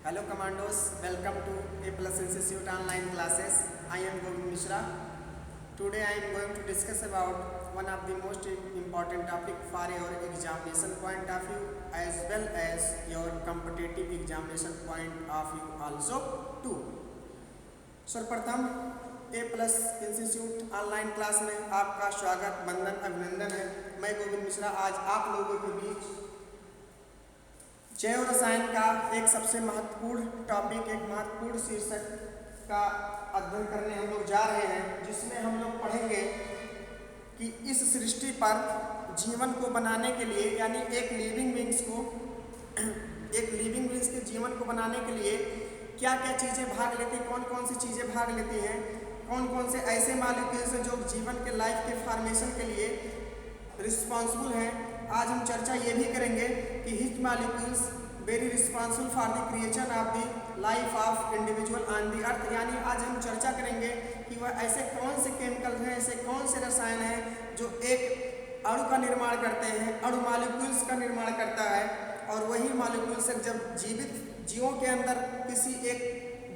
Hello commandos, welcome to A Plus Institute online classes. I am Govind Mishra. Today I am going to discuss about one of the most important topic for your examination point of view as well as your competitive examination point of view also too. सर्वप्रथम A Plus Institute online class में आपका स्वागत वंदन अभिनंदन है। मैं गोविंद मिश्रा आज आप लोगों के बीच जैव रसायन का एक सबसे महत्वपूर्ण टॉपिक, एक महत्वपूर्ण शीर्षक का अध्ययन करने हम लोग जा रहे हैं, जिसमें हम लोग पढ़ेंगे कि इस सृष्टि पर जीवन को बनाने के लिए यानी एक लिविंग बीइंग्स के जीवन को बनाने के लिए क्या क्या चीज़ें भाग लेती हैं, कौन कौन सी चीज़ें भाग लेती हैं, कौन कौन से ऐसे मॉलिक्यूल्स हैं जो जीवन के लाइफ के फॉर्मेशन के लिए रिस्पॉन्सिबल हैं। आज हम चर्चा ये भी करेंगे कि hitch molecules very responsible for the creation of the life of individual on the earth. यानी आज हम चर्चा करेंगे कि वह ऐसे कौन से केमिकल हैं, ऐसे कौन से रसायन हैं जो एक अणु का निर्माण करते हैं, अणु मॉलिक्यूल्स का निर्माण करता है, और वही मॉलिक्यूल्स जब जीवित जीवों के अंदर किसी एक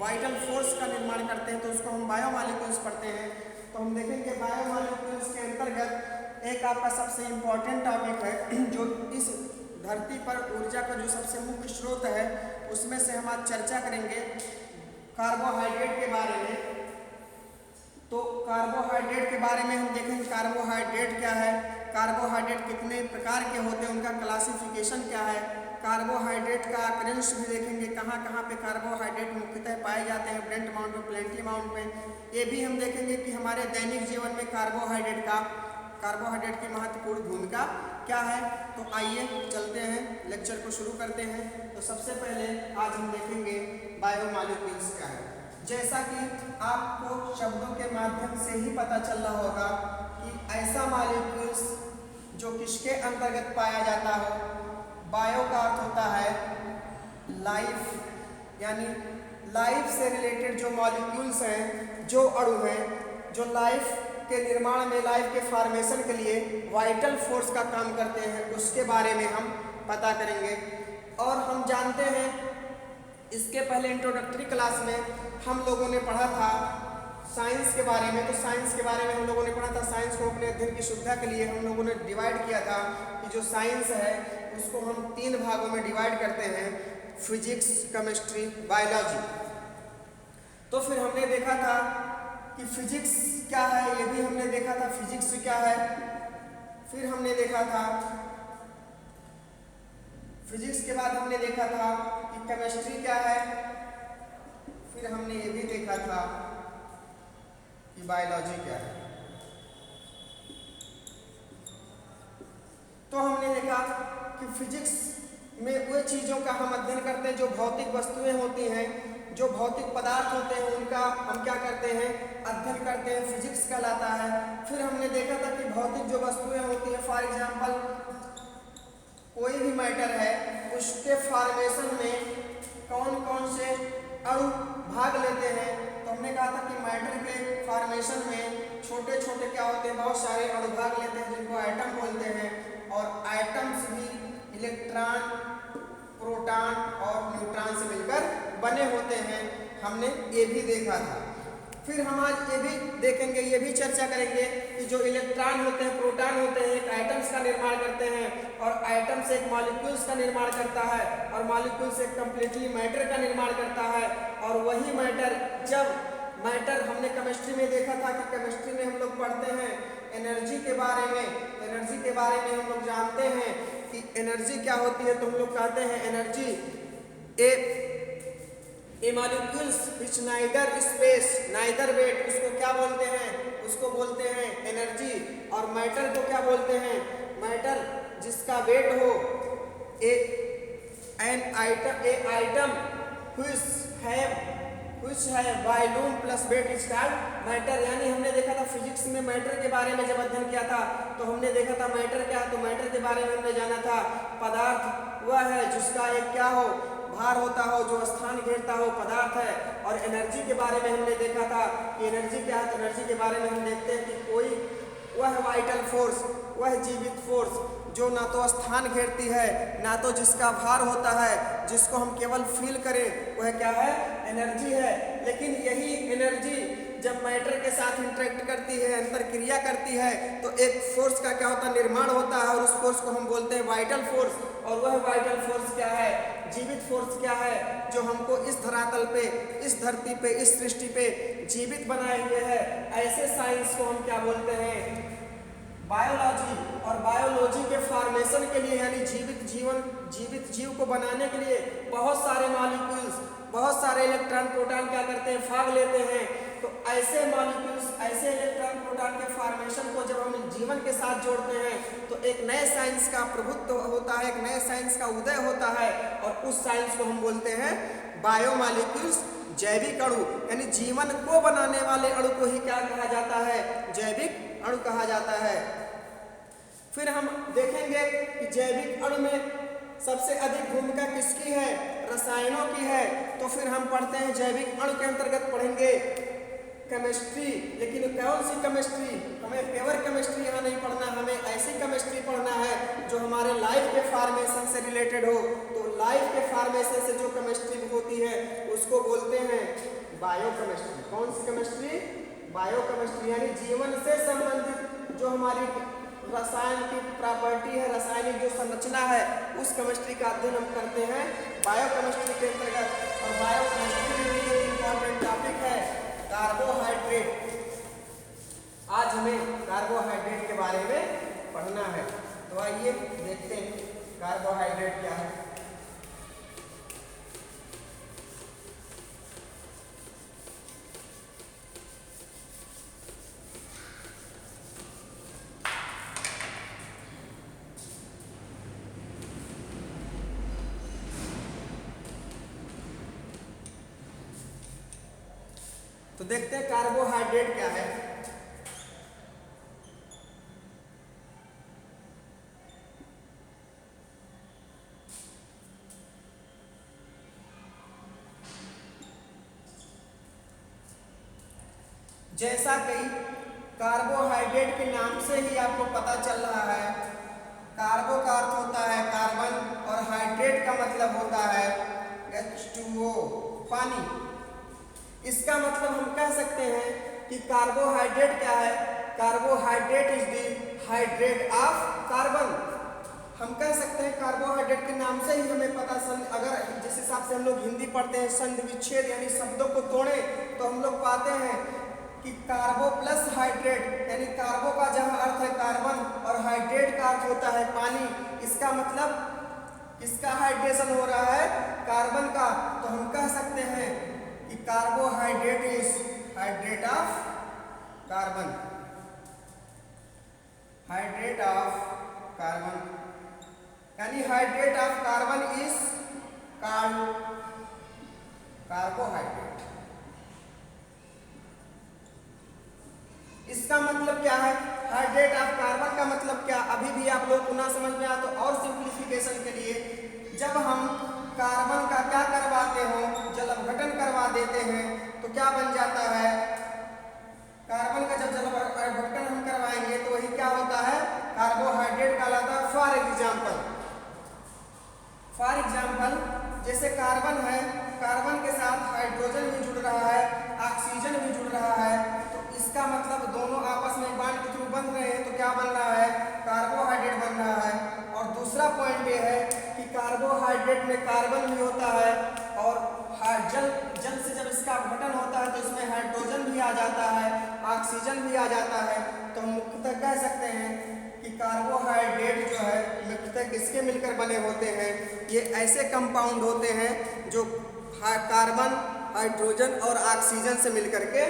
वाइटल फोर्स का निर्माण करते हैं तो उसको हम बायोमॉलिक्यूल्स पढ़ते हैं। तो हम देखेंगे बायोमॉलिक्यूल्स के अंतर्गत एक आपका सबसे इम्पॉर्टेंट टॉपिक है जो इस धरती पर ऊर्जा का जो सबसे मुख्य स्रोत है उसमें से हम आज चर्चा करेंगे कार्बोहाइड्रेट के बारे में। तो कार्बोहाइड्रेट के बारे में हम देखेंगे कार्बोहाइड्रेट क्या है, कार्बोहाइड्रेट कितने प्रकार के होते हैं, उनका क्लासिफिकेशन क्या है, कार्बोहाइड्रेट का अक्रेंस भी देखेंगे, कहाँ कहाँ पे कार्बोहाइड्रेट मुख्यतः पाए जाते हैं, ब्रेंट अमाउंट में, प्लेंटी अमाउंट में। ये भी हम देखेंगे कि हमारे दैनिक जीवन में कार्बोहाइड्रेट की महत्वपूर्ण भूमिका क्या है। तो आइए चलते हैं, लेक्चर को शुरू करते हैं। तो सबसे पहले आज हम देखेंगे बायोमॉलिक्यूल्स क्या है। जैसा कि आपको शब्दों के माध्यम से ही पता चल रहा होगा कि ऐसा मॉलिक्यूल्स जो किसके अंतर्गत पाया जाता हो, बायो का अर्थ होता है लाइफ, यानी लाइफ से रिलेटेड जो मॉलिक्यूल्स हैं, जो अणु हैं, जो लाइफ के निर्माण में, लाइफ के फॉर्मेशन के लिए वाइटल फोर्स का काम करते हैं, उसके बारे में हम पता करेंगे। और हम जानते हैं इसके पहले इंट्रोडक्टरी क्लास में हम लोगों ने पढ़ा था साइंस के बारे में। तो साइंस के बारे में हम लोगों ने पढ़ा था, साइंस को अपने अध्ययन की सुविधा के लिए हम लोगों ने डिवाइड किया था कि जो साइंस है उसको हम 3 भागों में डिवाइड करते हैं, फिजिक्स, केमिस्ट्री, बायोलॉजी। तो फिर हमने देखा था कि फिजिक्स क्या है, ये भी हमने देखा था फिजिक्स क्या है। फिर हमने देखा था फिजिक्स के बाद हमने देखा था कि केमिस्ट्री क्या है। फिर हमने ये भी देखा था कि बायोलॉजी क्या है। तो हमने देखा कि फिजिक्स में वो चीज़ों का हम अध्ययन करते हैं जो भौतिक वस्तुएं होती हैं, जो भौतिक पदार्थ होते हैं, उनका हम क्या करते हैं, अध्ययन करते हैं, फिजिक्स कहलाता है। फिर हमने देखा था कि भौतिक जो वस्तुएं होती हैं, फॉर एग्जांपल कोई भी मैटर है, उसके फॉर्मेशन में कौन कौन से अणु भाग लेते हैं। तो हमने कहा था कि मैटर के फॉर्मेशन में छोटे छोटे क्या होते हैं, बहुत सारे अणु भाग लेते हैं जिनको एटम बोलते हैं, और एटम्स भी इलेक्ट्रॉन, प्रोटॉन और न्यूट्रॉन से मिलकर बने होते हैं। हमने ये भी देखा था। फिर हम आज ये भी देखेंगे, ये भी चर्चा करेंगे कि जो इलेक्ट्रॉन होते हैं, प्रोटॉन होते हैं, एक एटम्स का निर्माण करते हैं, और एटम्स एक मॉलिक्यूल्स का निर्माण करता है, और मॉलिक्यूल्स एक कंप्लीटली मैटर का निर्माण करता है। और वही मैटर, जब मैटर हमने केमिस्ट्री में देखा था कि केमिस्ट्री में हम लोग पढ़ते हैं एनर्जी के बारे में। एनर्जी के बारे में हम लोग जानते हैं कि एनर्जी क्या होती है। तो हम लोग कहते हैं energy a molecules which neither space neither weight, उसको क्या बोलते हैं, उसको बोलते हैं एनर्जी। और मैटर को क्या बोलते हैं, मैटर जिसका वेट हो, एन आइटम which है volume plus weight is called matter. यानी हमने देखा था फिजिक्स में मैटर के बारे में जब अध्ययन किया था तो हमने देखा था मैटर क्या है। तो मैटर के बारे में हमने जाना था पदार्थ वह है जिसका एक क्या हो, भार होता हो, जो स्थान घेरता हो, पदार्थ है। और एनर्जी के बारे में हमने देखा था कि एनर्जी क्या है। तो एनर्जी के बारे में हम देखते हैं कि कोई वह वाइटल फोर्स, वह जीवित फोर्स जो ना तो स्थान घेरती है, ना तो जिसका भार होता है, जिसको हम केवल फील करें, वह क्या है? एनर्जी है। लेकिन यही एनर्जी जब मैटर के साथ इंटरेक्ट करती है, अंतर क्रिया करती है, तो एक फोर्स का क्या होता है? निर्माण होता है, और उस फोर्स को हम बोलते हैं वाइटल फोर्स। और वह वाइटल फोर्स क्या है? जीवित फोर्स क्या है? जो हमको इस धरातल पे, इस धरती पे, इस सृष्टि पे जीवित बनाए हुए है। ऐसे साइंस को हम क्या बोलते हैं? बायोलॉजी। और बायोलॉजी के फॉर्मेशन के लिए, यानी जीवित जीव को बनाने के लिए बहुत सारे मॉलिक्यूल्स, बहुत सारे इलेक्ट्रॉन प्रोटॉन क्या करते हैं? भाग लेते हैं। तो ऐसे मॉलिक्यूल्स, ऐसे इलेक्ट्रॉन प्रोटॉन के फॉर्मेशन को जब हम जीवन के साथ जोड़ते हैं, तो एक नए साइंस का प्रभुत्व होता है, एक नए साइंस का उदय होता है, और उस साइंस को हम बोलते हैं बायोमॉलिक्यूल्स, जैविक अणु। यानी जीवन को बनाने वाले अणु को ही क्या कहा जाता है? जैविक अणु कहा जाता है। फिर हम देखेंगे कि जैविक अणु में सबसे अधिक भूमिका किसकी है? रसायनों की है। तो फिर हम पढ़ते हैं जैविक अणु के अंतर्गत पढ़ेंगे केमिस्ट्री। लेकिन कौन सी केमिस्ट्री? हमें प्योर केमिस्ट्री यहाँ नहीं पढ़ना, हमें ऐसी केमिस्ट्री पढ़ना है जो हमारे लाइफ के फॉर्मेशन से रिलेटेड हो। तो लाइफ के फॉर्मेशन से जो केमिस्ट्री होती है उसको बोलते हैं बायोकेमिस्ट्री। कौन सी केमिस्ट्री? बायोकेमिस्ट्री। यानी जीवन से संबंधित जो हमारी रसायन की प्रॉपर्टी है, रासायनिक जो संरचना है, उस केमिस्ट्री का अध्ययन हम करते हैं बायोकेमिस्ट्री के अंतर्गत। और बायोकेमिस्ट्री में भी एक इम्पॉर्टेंट टॉपिक है कार्बोहाइड्रेट। आज हमें कार्बोहाइड्रेट के बारे में पढ़ना है। तो आइए देखते हैं कार्बोहाइड्रेट क्या है। तो देखते हैं कार्बोहाइड्रेट क्या है। जैसा कि कार्बोहाइड्रेट के नाम से ही आपको पता चल रहा है, कार्बो का अर्थ होता है कार्बन, और हाइड्रेट का मतलब होता है H2O, पानी। इसका मतलब हम कह सकते हैं कि कार्बोहाइड्रेट क्या है? Carbohydrate is the hydrate of carbon. हम कह सकते हैं कार्बोहाइड्रेट के नाम से ही हमें पता, अगर जिस हिसाब से हम लोग हिंदी पढ़ते हैं संधि विच्छेद यानी शब्दों को तोड़े, तो हम लोग पाते हैं कि कार्बो प्लस हाइड्रेट, यानी कार्बो का जहां अर्थ है कार्बन और हाइड्रेट का अर्थ होता है पानी। इसका मतलब किसका हाइड्रेशन हो रहा है? कार्बन का। तो हम कह सकते हैं कि carbohydrate is hydrate of carbon, hydrate of carbon, यानी hydrate of carbon is carbohydrate. इसका मतलब क्या है? हाइड्रेट ऑफ कार्बन का मतलब क्या? अभी भी आप लोग को ना समझ में आ, तो और सिंप्लीफिकेशन के लिए, जब हम कार्बन का क्या करवाते हो? जल अपघटन करवा देते हैं, तो क्या बन जाता है? कार्बन का जब जल अपघटन हम करवाएंगे तो वही क्या होता है? कार्बोहाइड्रेट कहलाता है। फॉर एग्जाम्पल जैसे कार्बन है, कार्बन के साथ हाइड्रोजन भी जुड़ रहा है, ऑक्सीजन भी जुड़ रहा है, तो इसका मतलब दोनों आपस में बॉन्ड के थ्रू बन रहे हैं, तो क्या बन रहा है? कार्बोहाइड्रेट बन रहा है। और दूसरा पॉइंट ये है कि कार्बोहाइड्रेट में कार्बन भी होता है, और जल से जब इसका अपघटन होता है तो इसमें हाइड्रोजन भी आ जाता है, ऑक्सीजन भी आ जाता है। तो हम मुख्यतः कह सकते हैं कि कार्बोहाइड्रेट जो है मुख्यतः किसके मिलकर बने होते हैं? ये ऐसे कंपाउंड होते हैं जो कार्बन, हाइड्रोजन और ऑक्सीजन से मिलकर के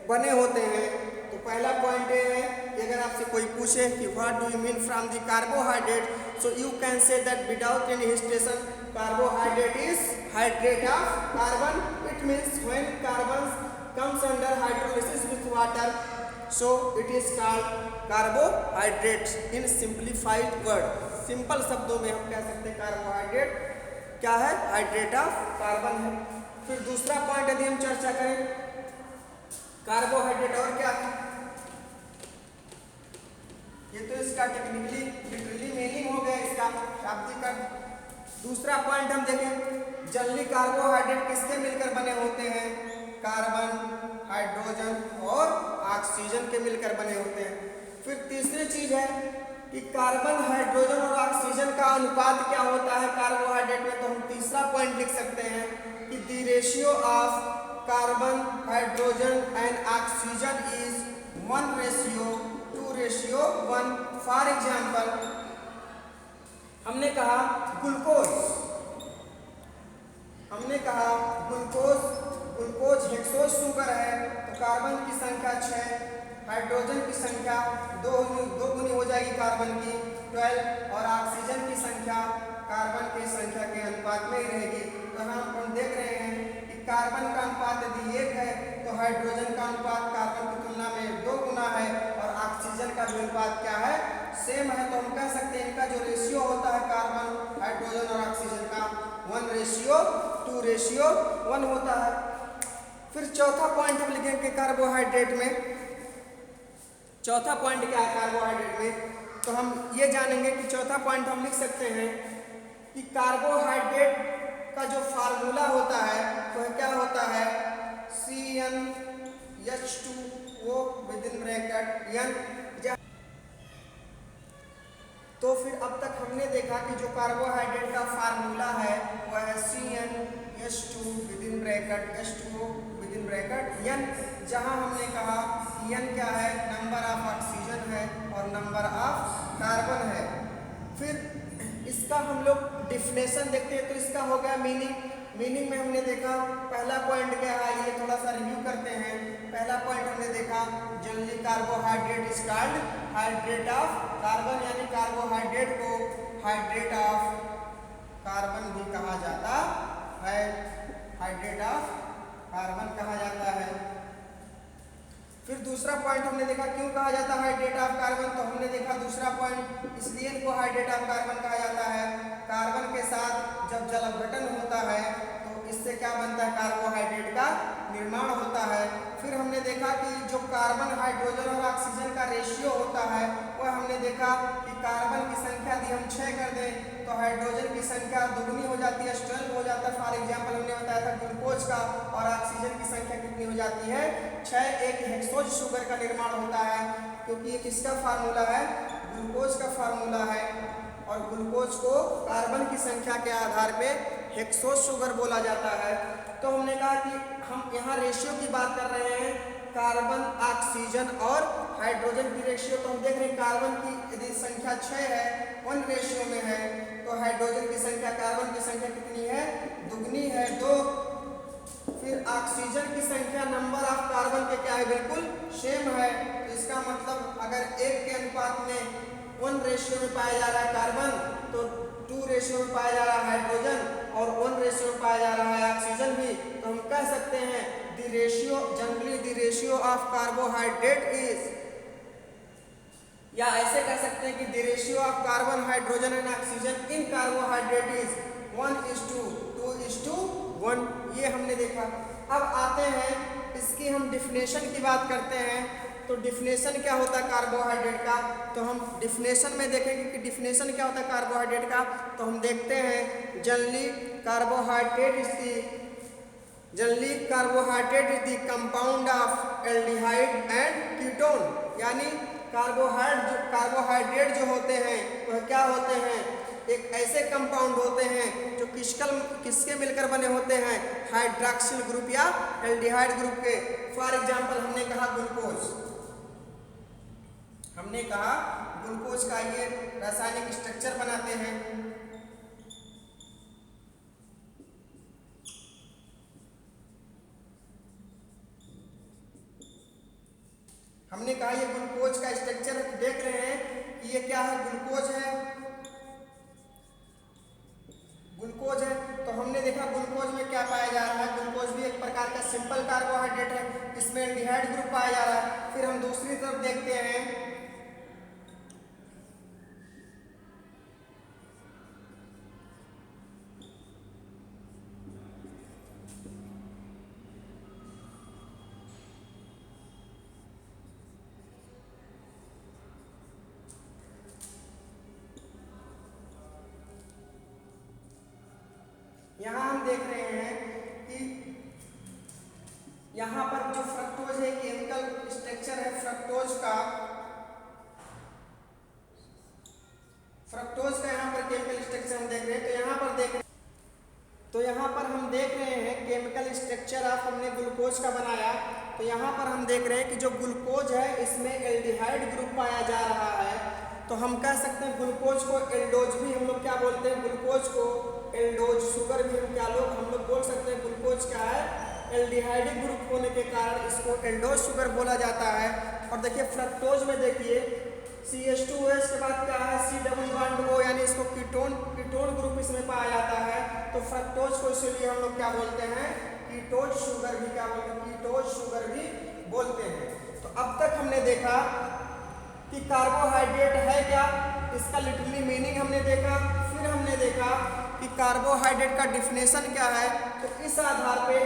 बने होते हैं। तो पहला पॉइंट ये है कि अगर आपसे कोई पूछे कि what do you mean from the carbohydrate, so you can say that without any hesitation carbohydrate is hydrate of carbon. It means when carbon comes under hydrolysis with water, so it is called carbohydrates in simplified word। Simple शब्दों में हम कह सकते हैं carbohydrate क्या है? Hydrate of carbon है। फिर दूसरा पॉइंट यदि हम चर्चा करें कार्बोहाइड्रेट और क्या है? ये तो इसका टेक्निकली लिटरली मीनिंग हो गया, इसका शाब्दिक अर्थ। दूसरा पॉइंट हम देखें, जनरली कार्बोहाइड्रेट किसके मिलकर बने होते हैं? कार्बन, हाइड्रोजन और ऑक्सीजन के मिलकर बने होते हैं। फिर तीसरी चीज है कि कार्बन, हाइड्रोजन और ऑक्सीजन का अनुपात क्या होता है कार्बोहाइड्रेट में? तो हम तीसरा पॉइंट लिख सकते हैं कि the ratio of carbon, hydrogen and oxygen is 1:2:1। For example, हमने कहा ग्लूकोज, ग्लूकोज हेक्सोज शुगर है, तो कार्बन की संख्या 6, हाइड्रोजन की संख्या 2 गुनी हो जाएगी कार्बन की 12, और ऑक्सीजन की संख्या कार्बन की संख्या के अनुपात में ही रहेगी। तो हम देख रहे हैं कि कार्बन का अनुपात यदि 1 है तो हाइड्रोजन का अनुपात कार्बन की तुलना में 2 गुना है, और ऑक्सीजन का भी अनुपात क्या है? सेम है। तो हम कह सकते हैं इनका जो रेशियो होता है कार्बन, हाइड्रोजन और ऑक्सीजन का 1:2:1 होता है। फिर चौथा पॉइंट हम लिखेंगे कार्बोहाइड्रेट में। चौथा पॉइंट क्या है कार्बोहाइड्रेट में? तो हम ये जानेंगे कि चौथा पॉइंट हम लिख सकते हैं कि कार्बोहाइड्रेट का जो फार्मूला होता है वह क्या होता है? CnH2O within bracket N। तो फिर अब तक हमने देखा कि जो कार्बोहाइड्रेट का फार्मूला है वह है CnH2 within bracket H2O within bracket N, जहां हमने कहा कि N क्या है? नंबर ऑफ ऑक्सीजन है और नंबर ऑफ कार्बन है। फिर इसका हम लोग डिफिनेशन देखते हैं, तो इसका हो गया मीनिंग में हमने देखा पहला पॉइंट क्या है, ये थोड़ा सा रिव्यू करते हैं। पहला पॉइंट हमने देखा generally carbohydrate is called hydrate of carbon, यानी कार्बोहाइड्रेट को हाइड्रेट ऑफ कार्बन भी कहा जाता है, हाइड्रेट ऑफ कार्बन कहा जाता है। फिर दूसरा पॉइंट हमने देखा क्यों कहा जाता है हाइड्रेट ऑफ कार्बन, तो हमने देखा दूसरा पॉइंट इसलिए इनको हाइड्रेट ऑफ कार्बन कहा जाता है, कार्बन के साथ जब जल अपघटन होता है तो इससे क्या बनता है? कार्बोहाइड्रेट का निर्माण होता है। फिर हमने देखा कि जो कार्बन, हाइड्रोजन और ऑक्सीजन का रेशियो होता है वह हमने देखा कि कार्बन की संख्या यदि हम 6 कर दें तो हाइड्रोजन की संख्या दुगनी हो जाती है, 12 हो जाता है। फॉर एग्जाम्पल हमने बताया था ग्लूकोज का, और ऑक्सीजन की संख्या कितनी हो जाती है? 6। एक हेक्सोज शुगर का निर्माण होता है, क्योंकि ये किसका फार्मूला है? ग्लूकोज का फार्मूला है, और ग्लूकोज को कार्बन की संख्या के आधार पे हेक्सोज शुगर बोला जाता है। तो हमने कहा कि हम यहाँ रेशियो की बात कर रहे हैं, कार्बन, ऑक्सीजन और हाइड्रोजन की रेशियो। तो हम देख रहे हैं कार्बन की यदि संख्या 6 है, 1 रेशियो में है, तो हाइड्रोजन की संख्या कार्बन की संख्या कितनी है? दुगनी है, 2। फिर ऑक्सीजन की संख्या नंबर ऑफ कार्बन के क्या है? बिल्कुल सेम है। तो इसका मतलब अगर 1 के अनुपात में 1 रेशियो में पाया जा रहा है कार्बन, तो 2 रेशियो में पाया जा रहा है हाइड्रोजन, और 1 रेशियो में पाया जा रहा है ऑक्सीजन भी। तो हम कह सकते हैं the ratio, generally the ratio of carbohydrate is, या ऐसे कह सकते हैं कि the ratio of carbon, hydrogen and oxygen in carbohydrate is 1:2:1। ये हमने देखा। अब आते हैं इसकी हम डिफिनेशन की बात करते हैं। तो डिफिनेशन क्या होता है कार्बोहाइड्रेट का? तो हम डिफिनेशन में देखेंगे कि डिफिनेशन क्या होता है कार्बोहाइड्रेट का। तो हम देखते हैं generally carbohydrate is the compound of aldehyde and ketone, यानी कार्बोहाइड्रेट जो होते हैं वह क्या होते हैं? एक ऐसे कंपाउंड होते हैं जो किसके मिलकर बने होते हैं? हाइड्रॉक्सिल ग्रुप या एल्डिहाइड ग्रुप के। फॉर एग्जांपल हमने कहा ग्लूकोज का ये रासायनिक स्ट्रक्चर बनाते हैं। हमने कहा ये ग्लूकोज का स्ट्रक्चर देख रहे हैं कि ये क्या है? ग्लूकोज है। तो हमने देखा ग्लूकोज में क्या पाया जा रहा है? ग्लूकोज भी एक प्रकार का सिंपल कार्बोहाइड्रेट है, इसमें एल्डिहाइड ग्रुप पाया जा रहा है। फिर हम दूसरी तरफ देखते हैं देख रहे हैं कि यहाँ पर जो फ्रक्टोज है केमिकल स्ट्रक्चर है फ्रक्टोज का यहाँ पर केमिकल स्ट्रक्चर हम देख रहे हैं। तो यहाँ पर हम देख रहे हैं केमिकल स्ट्रक्चर ऑफ हमने ग्लूकोज का बनाया। तो यहाँ पर हम देख रहे हैं कि जो ग्लूकोज है इसमें एल्डिहाइड ग्रुप पाया जा रहा है। तो हम कह सकते हैं ग्लूकोज को एल्डोज भी हम लोग क्या बोलते हैं, ग्लूकोज को एल्डोज, शुगर भी हम लोग बोल सकते हैं। ग्लूकोज क्या है, एल्डिहाइडिक ग्रुप होने के कारण इसको एल्डोज शुगर बोला जाता है। और देखिए फ्रक्टोज में देखिए CH2OH के बाद क्या है C डबल बॉन्ड O, यानी इसको कीटोन ग्रुप इसमें पाया जाता है। तो फ्रक्टोज को इसीलिए हम लोग क्या बोलते हैं, कीटोज शुगर भी क्या बोलते हैं, कीटोज शुगर भी बोलते हैं। तो अब तक हमने देखा कि कार्बोहाइड्रेट है क्या, इसका लिटरली मीनिंग हमने देखा। फिर हमने देखा कि कार्बोहाइड्रेट का डिफिनेशन क्या है। तो इस आधार पे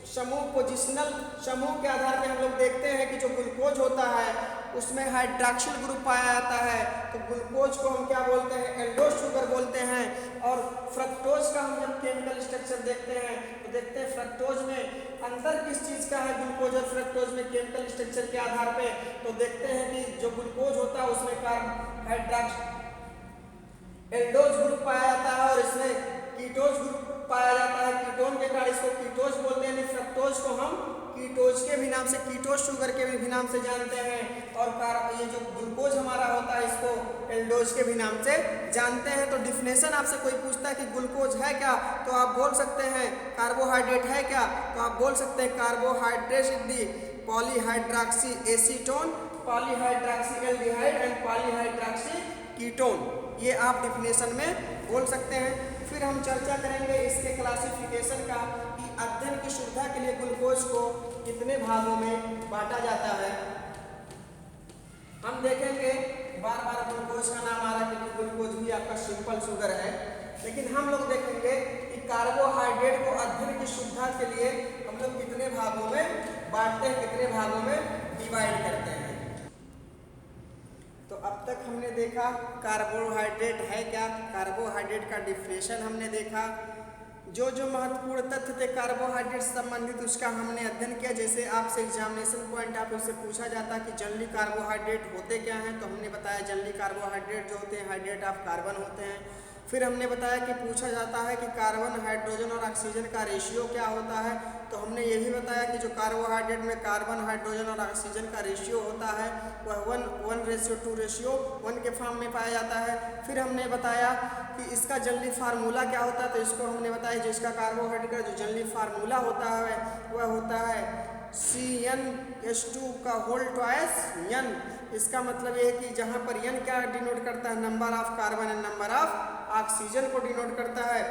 समूह पोजिशनल समूह के आधार पे हम लोग देखते हैं कि जो ग्लूकोज होता है उसमें हाइड्रॉक्सिल ग्रुप पाया जाता है। तो ग्लूकोज को हम क्या बोलते हैं, एल्डोज शुगर बोलते हैं। और फ्रक्टोज का हम जब केमिकल स्ट्रक्चर देखते हैं तो देखते हैं फ्रक्टोज में अंतर किस चीज़ का है, ग्लूकोज और फ्रक्टोज में केमिकल स्ट्रक्चर के आधार पे। तो देखते हैं कि जो ग्लूकोज होता है उसमें एल्डोज ग्रुप पाया जाता है और इसमें कीटोज ग्रुप पाया जाता है। कीटोन के कारण इसको कीटोज बोलते हैं। फ्रक्टोज को हम कीटोज के भी नाम से, कीटोज शुगर के भी नाम से जानते हैं। और ये जो ग्लूकोज हमारा होता है इसको एल्डोज के भी नाम से जानते हैं। तो डिफिनेशन आपसे कोई पूछता है कि ग्लूकोज है क्या, तो आप बोल सकते हैं कार्बोहाइड्रेट है क्या, तो आप बोल सकते हैं carbohydrate is the polyhydroxy acetone, polyhydroxy aldehyde and polyhydroxy ketone. ये आप डिफिनेशन में बोल सकते हैं। फिर हम चर्चा करेंगे इसके क्लासिफिकेशन का कि अध्ययन की सुविधा के लिए ग्लूकोज को कितने भागों में बांटा जाता है। हम देखेंगे बार बार ग्लूकोज का नाम आ रहा है क्योंकि ग्लूकोज भी आपका सिंपल शुगर है। लेकिन हम लोग देखेंगे कि कार्बोहाइड्रेट को अध्ययन की सुविधा के लिए हम लोग कितने भागों में बांटते हैं, कितने भागों में डिवाइड करते हैं। तो अब तक हमने देखा कार्बोहाइड्रेट है क्या, कार्बोहाइड्रेट का डिफिनेशन हमने देखा, जो महत्वपूर्ण तथ्य थे कार्बोहाइड्रेट से संबंधित उसका हमने अध्ययन किया। जैसे आपसे एग्जामिनेशन पॉइंट आप उससे पूछा जाता कि जनरली कार्बोहाइड्रेट होते क्या हैं, तो हमने बताया जनरली कार्बोहाइड्रेट जो होते हैं हाइड्रेट ऑफ कार्बन होते हैं। फिर हमने बताया कि पूछा जाता है कि कार्बन, हाइड्रोजन और ऑक्सीजन का रेशियो क्या होता है, तो हमने ये भी बताया कि जो कार्बोहाइड्रेट में कार्बन, हाइड्रोजन और ऑक्सीजन का रेशियो होता है वह 1:2:1 के फॉर्म में पाया जाता है। फिर हमने बताया कि इसका जनरली फार्मूला क्या होता है, तो इसको हमने बताया जो इसका कार्बोहाइड्रेट का जो जनरली फार्मूला होता है वह होता है CnH2 का होल ट्वाइस n। इसका मतलब ये है कि जहाँ पर n क्या डिनोट करता है, number of carbon and number of oxygen को डिनोट करता है।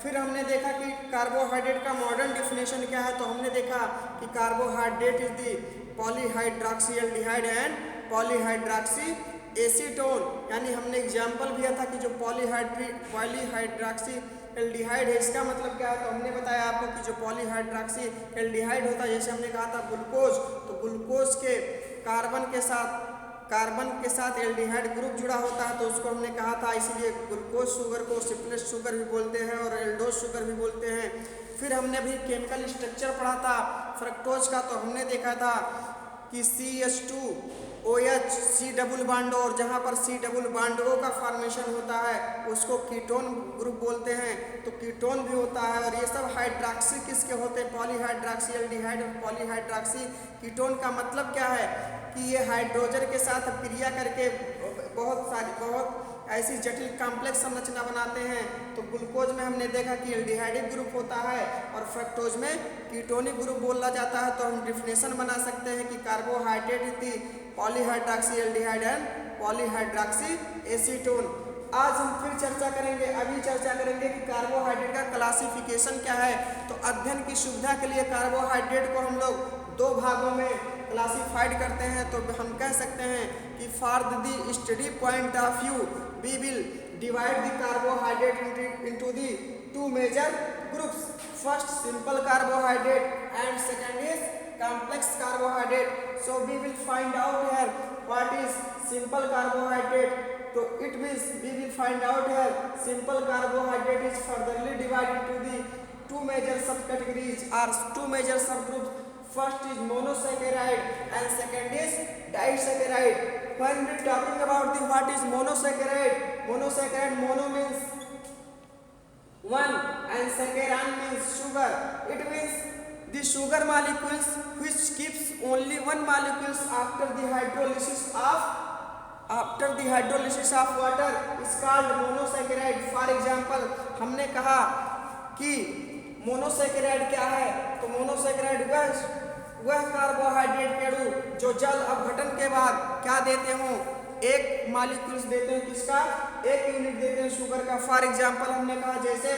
फिर हमने देखा कि कार्बोहाइड्रेट का मॉडर्न डिफिनेशन क्या है, तो हमने देखा कि carbohydrate is the polyhydroxy aldehyde and polyhydroxy acetone. यानी हमने एग्जाम्पल दिया था कि जो पॉलीहाइड्रॉक्सी एल्डिहाइड है इसका मतलब क्या है, तो हमने बताया आपको कि जो पॉलीहाइड्रॉक्सी एल्डिहाइड होता है, जैसे हमने कहा था ग्लूकोज, तो ग्लूकोज के कार्बन के साथ एल्डिहाइड ग्रुप जुड़ा होता है, तो उसको हमने कहा था, इसीलिए ग्लूकोज शुगर को सिंपलेस्ट शुगर भी बोलते हैं और एल्डोज शुगर भी बोलते हैं। फिर हमने भी केमिकल स्ट्रक्चर पढ़ा था फ्रक्टोज का, तो हमने देखा था कि CH2OH C डबल बॉन्ड, और जहाँ पर C डबल बॉन्ड O का फॉर्मेशन होता है उसको कीटोन ग्रुप बोलते हैं, तो कीटोन भी होता है। और ये सब हाइड्रॉक्सी किसके होते हैं, पॉलीहाइड्रॉक्सी एल्डिहाइड और पॉलीहाइड्रॉक्सी कीटोन का मतलब क्या है कि ये हाइड्रोजन के साथ क्रिया करके बहुत ऐसी जटिल कॉम्प्लेक्स संरचना बनाते हैं। तो ग्लूकोज में हमने देखा कि एल्डिहाइडिक ग्रुप होता है और फ्रक्टोज में कीटोनिक ग्रुप बोला जाता है। तो हम डिफिनेशन बना सकते हैं कि कार्बोहाइड्रेट थी पॉलीहाइड्रॉक्सी एल्डिहाइड एंड पॉलीहाइड्रॉक्सी एसीटोन। आज हम फिर चर्चा करेंगे, अभी चर्चा करेंगे कि कार्बोहाइड्रेट का क्लासिफिकेशन क्या है। तो अध्ययन की सुविधा के लिए कार्बोहाइड्रेट को हम लोग 2 भागों में क्लासिफाइड करते हैं। तो हम कह सकते हैं कि for the study point of view we will divide the carbohydrate into the 2 major groups. First simple carbohydrate and second is complex carbohydrate. So we will find out here what is simple carbohydrate. So it means we will find out here simple carbohydrate is furtherly divided into the two major subcategories or two major subgroups. First is monosaccharide and second is disaccharide. When we talking about the what is monosaccharide, mono means one and saccharin means sugar. It means the sugar molecules which keeps only one molecules after the hydrolysis of water is called monosaccharide. For example, हमने कहा कि monosaccharide क्या है, तो monosaccharide वह carbohydrate के अणु जो जल अपघटन के बाद क्या देते हो, एक मॉलिक्यूल्स देते हैं, किसका, एक यूनिट देते हैं शुगर का। फॉर एग्जांपल हमने कहा, जैसे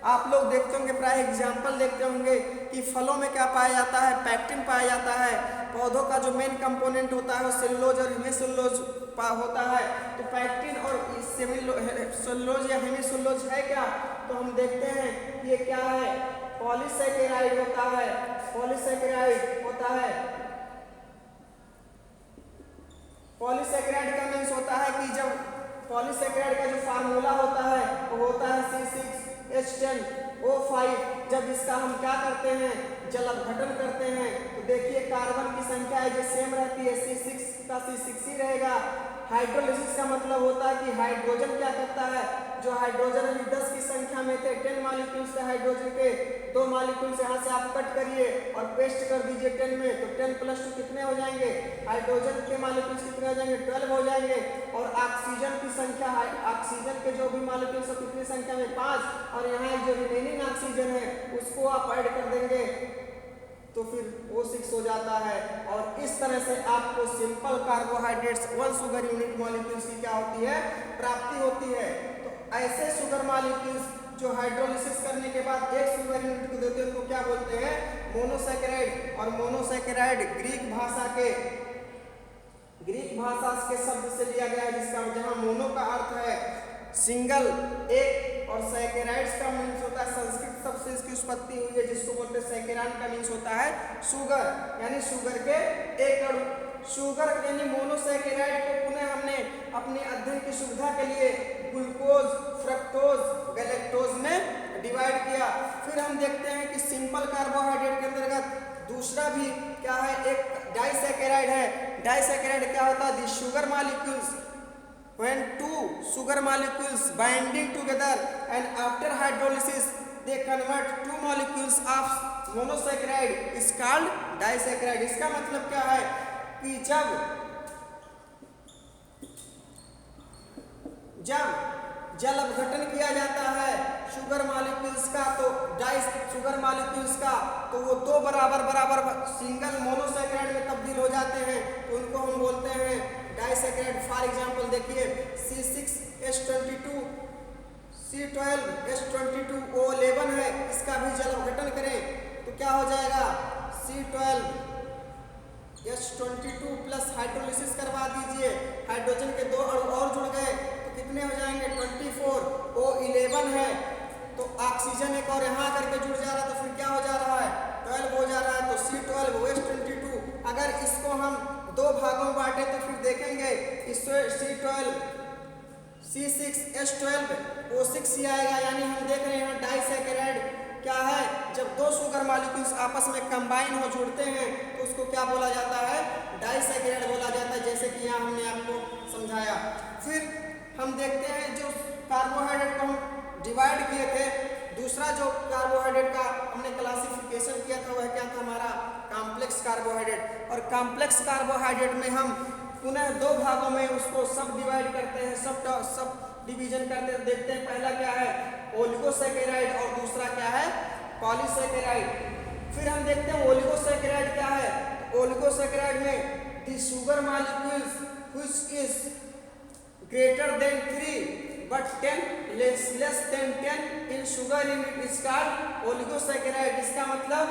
आप लोग देखते होंगे, प्राय एग्जांपल देखते होंगे कि फलों में क्या पाया जाता है, पैक्टिन पाया जाता है। पौधों का जो मेन कंपोनेंट होता है वो सेलुलोज और हेमीसेलुलोज होता है। तो पैक्टिन और सेलुलोज या हेमीसेलुलोज है क्या, तो हम देखते हैं ये क्या है, पॉलीसैकेराइड होता है। पॉलीसैकेराइड होता है, पॉलीसैकेराइड का मीन्स होता है कि जब पॉलीसैकेराइड का जो फार्मूला होता है वो होता है C6H10O5। जब इसका हम क्या करते हैं, जल अपघटन करते हैं, तो देखिए कार्बन की संख्या है जो सेम रहती है, C6 का C6 ही रहेगा। हाइड्रोलिसिस का मतलब होता है कि हाइड्रोजन क्या करता है, जो हाइड्रोजन अभी 10 की संख्या में थे, 10 मॉलिक्यूल्स थे हाइड्रोजन के, 2 मॉलिक्यूल्स यहाँ से आप कट करिए और पेस्ट कर दीजिए 10 में, तो 10 + 2 कितने हो जाएंगे, हाइड्रोजन के मॉलिक्यूल्स कितने हो जाएंगे, 12 हो जाएंगे। और ऑक्सीजन की संख्या, ऑक्सीजन के जो भी मॉलिक्यूल्स है कितनी संख्या में, 5, और यहाँ जो रिमेनिंग ऑक्सीजन है उसको आप ऐड कर देंगे तो फिर O6 हो जाता है। और इस तरह से आपको simple carbohydrates 1 sugar unit molecules की क्या होती है, प्राप्ति होती है। तो ऐसे शुगर मॉलिक्यूल्स जो हाइड्रोलिसिस करने के बाद एक शुगर यूनिट को देते हैं उनको क्या बोलते हैं, मोनोसैकेराइड। और मोनोसैकेराइड ग्रीक भाषा के शब्द से लिया गया है, जिसका जहाँ मोनो का अर्थ है सिंगल, एक, और सैकेराइड्स का मीन्स होता है, संस्कृत शब्द से इसकी उत्पत्ति हुई है जिसको बोलते हैं सैकेरान का मीन्स होता है शुगर, यानी शुगर के एक अणु। शुगर यानी मोनोसैकेराइड को पुनः हमने अपने अध्ययन की सुविधा के लिए ग्लूकोज, फ्रक्टोज, गैलेक्टोज में डिवाइड किया। फिर हम देखते हैं कि सिंपल कार्बोहाइड्रेट के अंतर्गत दूसरा भी क्या है, एक डाइसैकेराइड है। डाइसैकेराइड क्या होता है, the sugar molecules when two sugar molecules binding together and after hydrolysis they convert two molecules of monosaccharide is called disaccharide। इसका मतलब क्या है कि जब जल अपघटन किया जाता है शुगर मॉलिक्यूल्स का, तो शुगर मॉलिक्यूल्स का, तो वो 2 बराबर सिंगल मोनोसैकेराइड में तब्दील हो जाते हैं, तो उनको हम बोलते हैं डाइसैकेराइड। फॉर एग्जांपल देखिए C6H22, C12H22O11 है, इसका भी जल अपघटन करें तो क्या हो जाएगा, C12H22 प्लस हाइड्रोलिसिस करवा दीजिए, हाइड्रोजन के 2 अणु और जुड़ गए तो कितने हो जाएंगे, 24O11 है। तो ऑक्सीजन एक और यहाँ करके जुड़ जा रहा है, तो फिर क्या हो जा रहा है, 12 हो जा रहा है। तो C12OH22, अगर इसको हम 2 भागों में बांटे तो फिर देखेंगे C6H12O6 ही आएगा। यानी हम देख रहे हैं डाइसैकेराइड क्या है, जब 2 शुगर मॉलिक्यूल्स आपस में कंबाइन हो जुड़ते हैं तो उसको क्या बोला जाता है, डाइसैकेराइड बोला जाता है, जैसे कि यहाँ हमने आपको समझाया। फिर हम देखते हैं जो कार्बोहाइड्रेट को हम डिवाइड किए थे, दूसरा जो कार्बोहाइड्रेट का हमने क्लासिफिकेशन किया था वह क्या था, हमारा कॉम्प्लेक्स कार्बोहाइड्रेट। और कॉम्प्लेक्स कार्बोहाइड्रेट में हम पुनः 2 भागों में उसको सब डिवाइड करते हैं, सब डिवीजन करते हैं। देखते हैं पहला क्या है, ओलिगोसैकेराइड, और दूसरा क्या है, पॉलीसैकेराइड। फिर हम देखते हैं ओलिगोसैकेराइड क्या है। ओलिगोसैकेराइड में the sugar molecules which is greater than 3 but 10 less than 10 in sugar unit is called oligosaccharide। इसका मतलब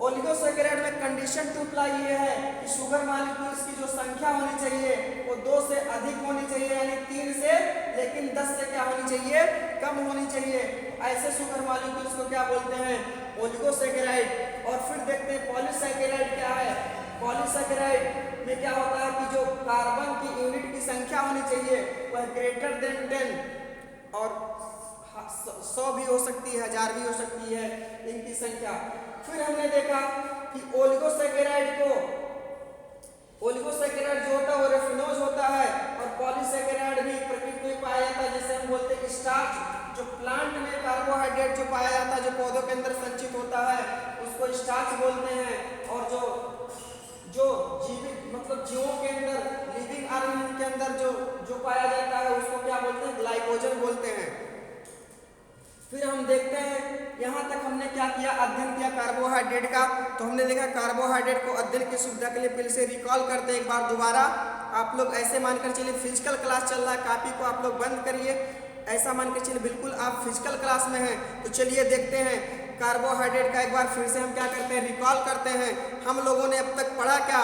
ओलिगोसैकेराइड में कंडीशन टू अप्लाई ये है कि शुगर मॉलिक्यूल्स की जो संख्या होनी चाहिए वो 2 से अधिक होनी चाहिए, यानी 3 से, लेकिन 10 से क्या होनी चाहिए, कम होनी चाहिए। ऐसे शुगर मॉलिक्यूल्स को क्या बोलते हैं, ओलिगोसैकेराइड। और फिर देखते हैं पॉलीसैकेराइड क्या है। पॉलीसैकेराइड में क्या होता है कि जो कार्बन की यूनिट की संख्या होनी चाहिए वह ग्रेटर देन 10 और 100 भी हो सकती है, 1000 भी हो सकती है इनकी संख्या। फिर हमने देखा कि ओलिगोसैकेराइड जो होता है वो रेफिनोज होता है, और पॉलीसैकेराइड भी प्रकृति में पाया जाता है, जिसे हम बोलते हैं स्टार्च। जो प्लांट में कार्बोहाइड्रेट जो पाया जाता है, जो पौधों के अंदर संचित होता है, उसको स्टार्च बोलते हैं। और जो जीवित मतलब जीवों के अंदर, लिविंग ऑर्गेनिज्म के अंदर जो पाया जाता है उसको क्या बोलते हैं? ग्लाइकोजन बोलते हैं। फिर हम देखते हैं, यहाँ तक हमने क्या किया, अध्ययन किया कार्बोहाइड्रेट का। तो हमने देखा कार्बोहाइड्रेट को अध्ययन की सुविधा के लिए फिर से रिकॉल करते हैं एक बार दोबारा। आप लोग ऐसे मानकर चलिए फिजिकल क्लास चल रहा है, कॉपी को आप लोग बंद करिए, ऐसा मानकर चलिए बिल्कुल आप फिजिकल क्लास में हैं। तो चलिए देखते हैं कार्बोहाइड्रेट का एक बार फिर से हम क्या करते हैं, रिकॉल करते हैं। हम लोगों ने अब तक पढ़ा क्या,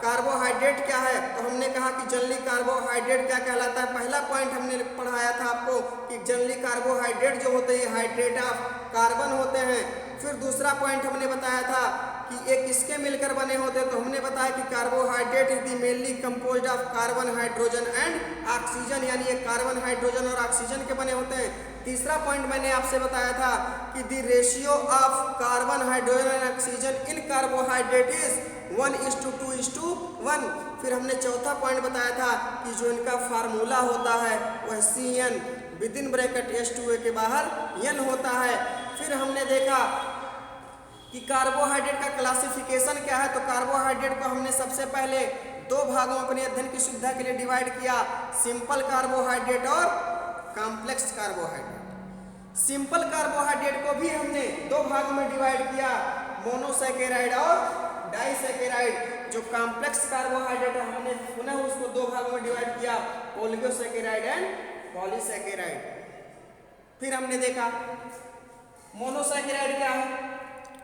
कार्बोहाइड्रेट क्या है। तो हमने कहा कि जनरली कार्बोहाइड्रेट क्या कहलाता है। पहला पॉइंट हमने पढ़ाया था आपको कि जनरली कार्बोहाइड्रेट जो होते हैं हाइड्रेट ऑफ कार्बन होते हैं। फिर दूसरा पॉइंट हमने बताया था कि ये किसके मिलकर बने होते हैं। तो हमने बताया कि carbohydrate is the mainly composed of carbon, hydrogen and oxygen, यानी ये कार्बन, हाइड्रोजन और ऑक्सीजन के बने होते हैं। तीसरा पॉइंट मैंने आपसे बताया था कि the ratio of carbon, hydrogen and oxygen in carbohydrate is 1:2:1। फिर हमने चौथा पॉइंट बताया था कि जो इनका फार्मूला होता है वह CN विदिन ब्रैकेट H2O के बाहर N होता है। फिर हमने देखा कि कार्बोहाइड्रेट का क्लासिफिकेशन क्या है। तो कार्बोहाइड्रेट को हमने सबसे पहले दो भागों में अपने अध्ययन की सुविधा के लिए डिवाइड किया, सिंपल कार्बोहाइड्रेट और कॉम्प्लेक्स कार्बोहाइड्रेट। सिंपल कार्बोहाइड्रेट को भी हमने दो भागों में डिवाइड किया, मोनोसैकेराइड और डाइसैकेराइड। जो कॉम्प्लेक्स कार्बोहाइड्रेट है हमने पुनः उसको दो भागों में डिवाइड किया, ओलिगोसैकेराइड एंड पॉलीसैकेराइड। फिर हमने देखा मोनोसैकेराइड क्या है,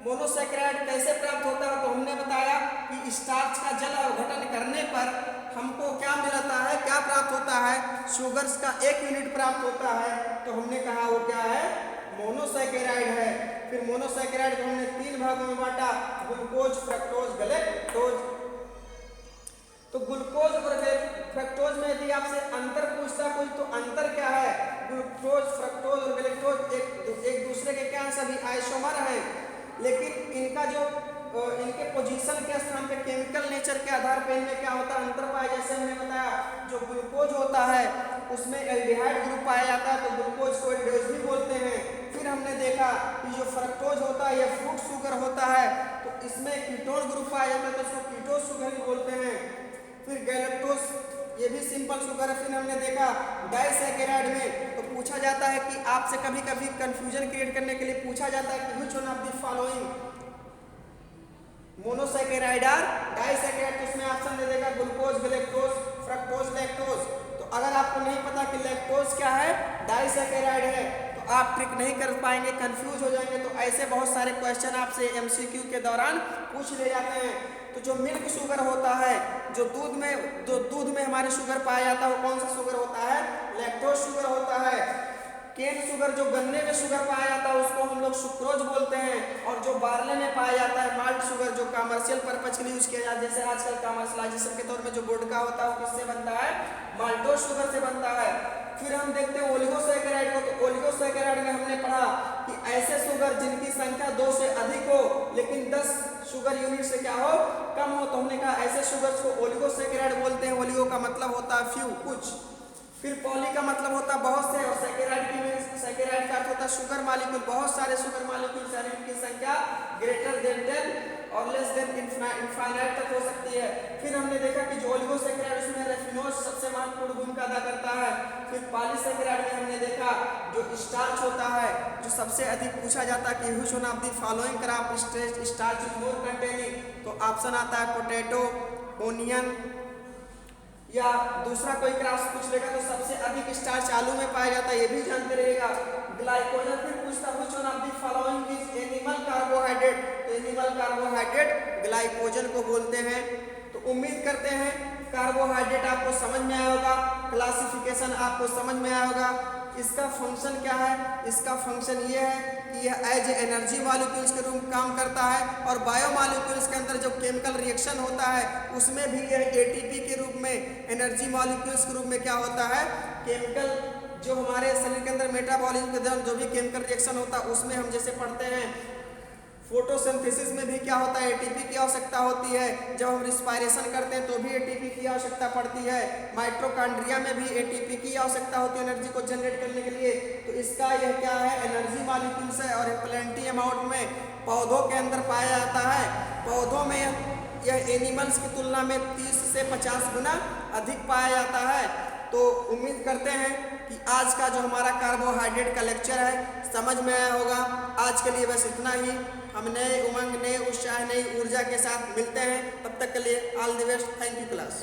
मोनोसैकेराइड कैसे प्राप्त होता है। तो हमने बताया कि स्टार्च का जल अवघटन करने पर हमको क्या मिलता है, क्या प्राप्त होता है, शुगर्स का 1 यूनिट प्राप्त होता है। तो हमने कहा वो क्या है, मोनोसैकेराइड है। फिर मोनोसैकेराइड को हमने 3 भागों में बांटा, ग्लूकोज, फ्रक्टोज, गैलेक्टोज। तो ग्लूकोज और फ्रक्टोज में यदि आपसे अंतर पूछता कोई, तो अंतर क्या है, ग्लूकोज, फ्रक्टोज और गैलेक्टोज एक दूसरे के क्या है, सभी आइसोमर हैं। लेकिन इनका जो इनके पोजीशन के स्थान पे केमिकल नेचर के आधार पर इनमें क्या होता है, अंतर पाया। जैसे हमने बताया जो ग्लूकोज होता है उसमें एल्डिहाइड ग्रुप पाया जाता है, तो ग्लूकोज को एल्डिहाइड भी बोलते हैं। फिर हमने देखा कि जो फ्रक्टोज होता है ये फ्रूट शुगर होता है, तो इसमें कीटोन ग्रुप पाया जाता है, तो इसको कीटोज शुगर भी बोलते हैं। फिर गैलेक्टोज ये भी सिंपल शुगर है। फिर हमने देखा डाइसैकेराइड में तो पूछा जाता है कि आपसे कभी कभी कंफ्यूजन क्रिएट करने के लिए पूछा जाता है कि which one of the following monosaccharide और डाइसैकेराइड। तो उसमें ऑप्शन दे देगा ग्लूकोज, गैलेक्टोज, फ्रक्टोज, लैक्टोज। तो अगर आपको नहीं पता कि लैक्टोज क्या है, डाइसैकेराइड है, तो आप ट्रिक नहीं कर पाएंगे, कंफ्यूज हो जाएंगे। तो ऐसे बहुत सारे क्वेश्चन आपसे MCQ के दौरान पूछ ले जाते हैं। तो जो मिल्क शुगर होता है, जो दूध में हमारे शुगर पाया जाता है, वो कौन सा शुगर होता है, लैक्टोज शुगर होता है। केन शुगर जो गन्ने में शुगर पाया जाता है उसको हम लोग सुक्रोज बोलते हैं। और जो बार्ले में पाया जाता है माल्ट शुगर, जो कमर्शियल पर्पज के लिए यूज किया जाता है, जैसे आजकल कमर्शलाइजेशन के तौर में जो वोडका होता है वो किससे बनता है, माल्टोज शुगर से बनता है। फिर हम देखते हैं ओलिगोसैकेराइड को। तो ओलिगोसैकेराइड में हमने पढ़ा कि ऐसे शुगर जिनकी संख्या 2 से अधिक हो लेकिन 10 शुगर यूनिट से क्या हो, कम हो, तो हमने कहा ऐसे शुगर्स को ओलिगोसैकेराइड बोलते हैं। ओलिगो का मतलब होता है फ्यू, कुछ। फिर पॉली का मतलब होता है बहुत से, और सैकेराइड का अर्थ होता है शुगर मॉलिक्यूल, बहुत सारे शुगर मॉलिक्यूल हैं जिनकी संख्या ग्रेटर देन 10 और लेस देन इनफाइनाइट तक हो सकती है। फिर हमने देखा कि जो ओलिगोसैकेराइड उसमें रेफिनोज सबसे महत्वपूर्ण भूमिका अदा करता है। फिर पॉलीसैकेराइड में हमने देखा जो स्टार्च होता है, जो सबसे अधिक पूछा जाता है कि which one of the following crop starch is more containing, तो ऑप्शन आता है पोटैटो, ओनियन, या दूसरा कोई क्रॉप पूछ लेगा तो सबसे अधिक स्टार्च आलू में पाया जाता है, ये भी जानते रहिएगा। ग्लाइकोजन फिर पूछता है which one of the following is animal carbohydrate, तो एनिमल कार्बोहाइड्रेट ग्लाइकोजन को बोलते हैं। तो उम्मीद करते हैं कार्बोहाइड्रेट आपको समझ में आया होगा, क्लासिफिकेशन आपको समझ में आया होगा। इसका फंक्शन क्या है, इसका फंक्शन ये है कि यह एज एनर्जी मॉलिक्यूल्स के रूप में काम करता है, और बायो मॉलिक्यूल्स के अंदर जो केमिकल रिएक्शन होता है उसमें भी यह ATP के रूप में, एनर्जी मॉलिक्यूल्स के रूप में क्या होता है, केमिकल जो हमारे शरीर के अंदर मेटाबॉलिज्म के दौरान जो भी केमिकल रिएक्शन होता है उसमें हम जैसे पढ़ते हैं फोटोसिंथेसिस में भी क्या होता है, एटीपी की आवश्यकता होती है। जब हम रिस्पायरेशन करते हैं तो भी एटीपी की आवश्यकता पड़ती है। माइटोकॉन्ड्रिया में भी एटीपी की आवश्यकता होती है एनर्जी को जनरेट करने के लिए। तो इसका यह क्या है, एनर्जी मॉलिक्यूल्स है और प्लेंटी अमाउंट में पौधों के अंदर पाया जाता है। पौधों में यह एनिमल्स की तुलना में 30 से 50 गुना अधिक पाया जाता है। तो उम्मीद करते हैं कि आज का जो हमारा कार्बोहाइड्रेट का लेक्चर है समझ में आया होगा। आज के लिए बस इतना ही। हम नए उमंग, नए उत्साह, नई ऊर्जा के साथ मिलते हैं। तब तक के लिए all the best. Thank you class.